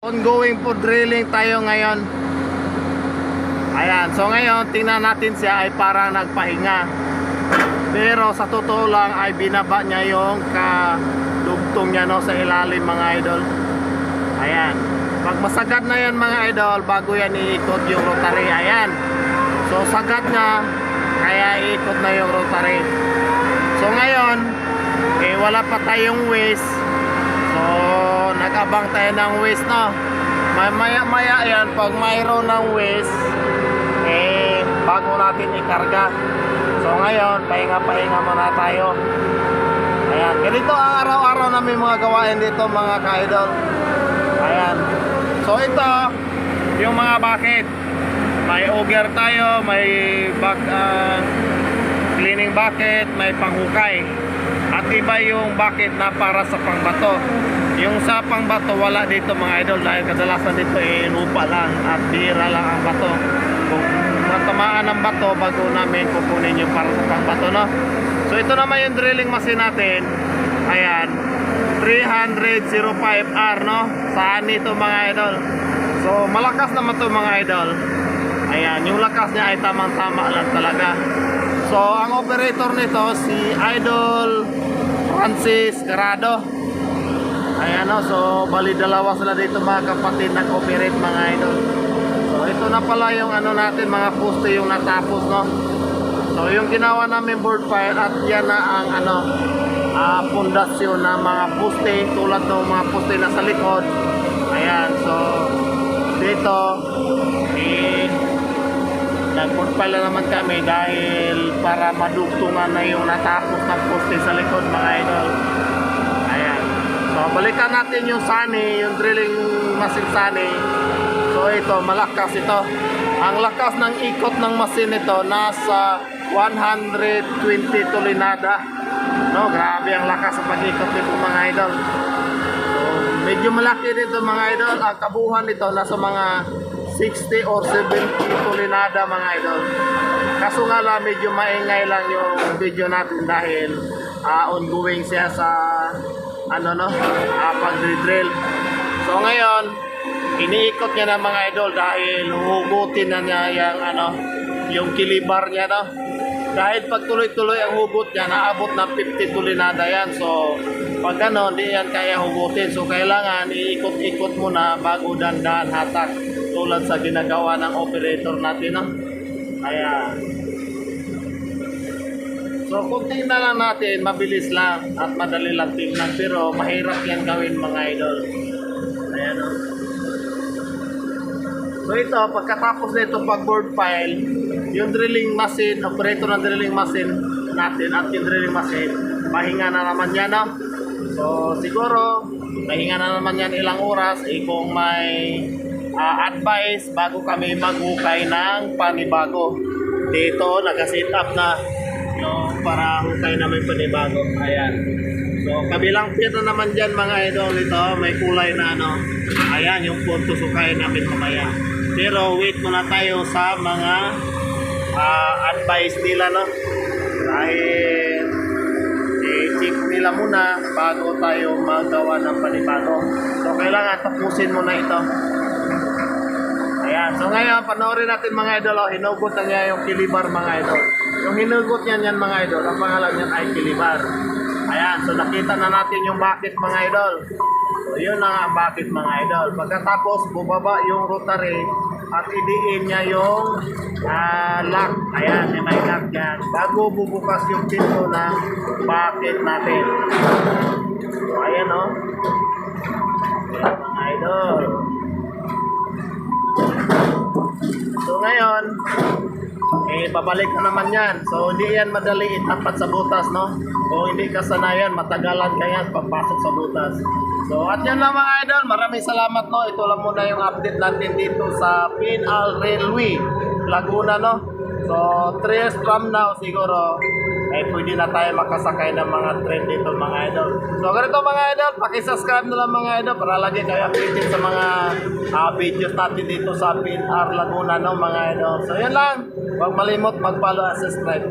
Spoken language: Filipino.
Ongoing po drilling tayo ngayon. Ayan, so ngayon tingnan natin siya ay parang nagpahinga. Pero sa totoo lang ay binaba niya yung kadugtong niya no, sa ilalim mga idol. Ayan. Pag masagad na yan mga idol, bago yan iikot yung rotary. Ayan. So sagad niya, kaya iikot na yung rotary. So ngayon, wala pa tayong waste. So nag-abang tayo ng waste no. Maya yan, pag mayroon ng waste, bago natin ikarga. So ngayon, pahinga muna tayo. Ayan, ganito ang araw-araw namin mga gawain dito mga ka-idol. Ayan. So ito, yung mga bucket. May auger tayo, may cleaning bucket, may panghukay. At iba yung bucket na para sa pangbato. Yung sa pangbato wala dito mga idol dahil kadalasan dito lupa lang at bira lang ang bato. Kung matamaan ng bato bago namin kukunin yung para sa pangbato no. So ito naman yung drilling machine natin. Ayan, 300-05R no. Saan ito mga idol? So malakas naman to mga idol. Ayan, yung lakas niya ay tamang-tama lang talaga. So ang operator nito si Idol Francis Garado. Ayan o, so bali dalawa sila dito mga kapatid nag-operate mga idol. So ito na pala yung ano natin mga poste yung natapos no. So yung ginawa namin board fire at yan na ang ano pundasyon na mga poste tulad ng mga poste na sa likod. Ayan, so dito nag-board fire na naman kami dahil para madugtungan na yung natapos ng poste sa likod mga idol. So balikan natin yung sani, yung drilling machine sani. So ito, malakas ito. Ang lakas ng ikot ng machine ito nasa 120 tulinada. No, grabe ang lakas sa pag-ikot nito mga idol. So medyo malaki dito mga idol. Ang kabuuan nito nasa mga 60 or 70 tulinada mga idol. Kaso nga lang medyo maingay lang yung video natin dahil ongoing siya sa pag-drill. So ngayon, iniikot niya na mga idol dahil hugutin na niya yung kilibar niya no. Dahil pag tuloy-tuloy ang hugot niya, naabot ng 50 tulinada yan. So pag hindi yan kaya hugutin. So kailangan iikot-ikot muna bago dandan hatak tulad sa ginagawa ng operator natin no. Ayan. So kung tingnan lang natin, mabilis lang at madali lang tingnan pero mahirap yan gawin mga idol. Ayan o. So ito, pagkatapos nito pag board file, yung drilling machine, operator ng drilling machine natin at yung drilling machine, pahinga na naman yan no? So siguro, pahinga na naman yan ilang oras kung may advice bago kami maghukay ng panibago. Dito, nag-set up na yung para hukay namin panibago. Ayan. So kabilang pit na naman dyan mga idol ito. May kulay na ayan yung punto hukay namin mamaya. Pero wait muna tayo sa mga advice nila no. Dahil i-check nila muna bago tayo magawa ng panibago. So kailangan tapusin muna ito. Ayan. So ngayon panoorin natin mga idol. Hinugot na niya yung kilibar mga idol. Yung hinugot niyan mga idol, ang pangalan niyan ay kilibar. Ayan, so nakita na natin yung bucket mga idol. So yun na ang bucket mga idol. Pagkatapos bubaba yung rotary at idiin niya yung lock. Ayan, may lock yan. Bago bubukas yung pinto ng bucket natin. So ayan o. Mga idol. So ngayon, babalik na naman yan. So hindi yan madali itapat sa butas no. Kung hindi kasanayan, matagalan kaya papasok sa butas. So at yan lang mga idol, maraming salamat no. Ito lang muna yung update natin dito sa PNL Railway Laguna no. So 3 years from now siguro pwede na tayo makasakay ng mga train dito mga idol. So ganito mga idol, pakisubscribe na lang mga idol para lagi kayo updated sa mga videos natin dito sa PNR Laguna no mga idol. So yan lang, huwag malimot mag-follow at subscribe.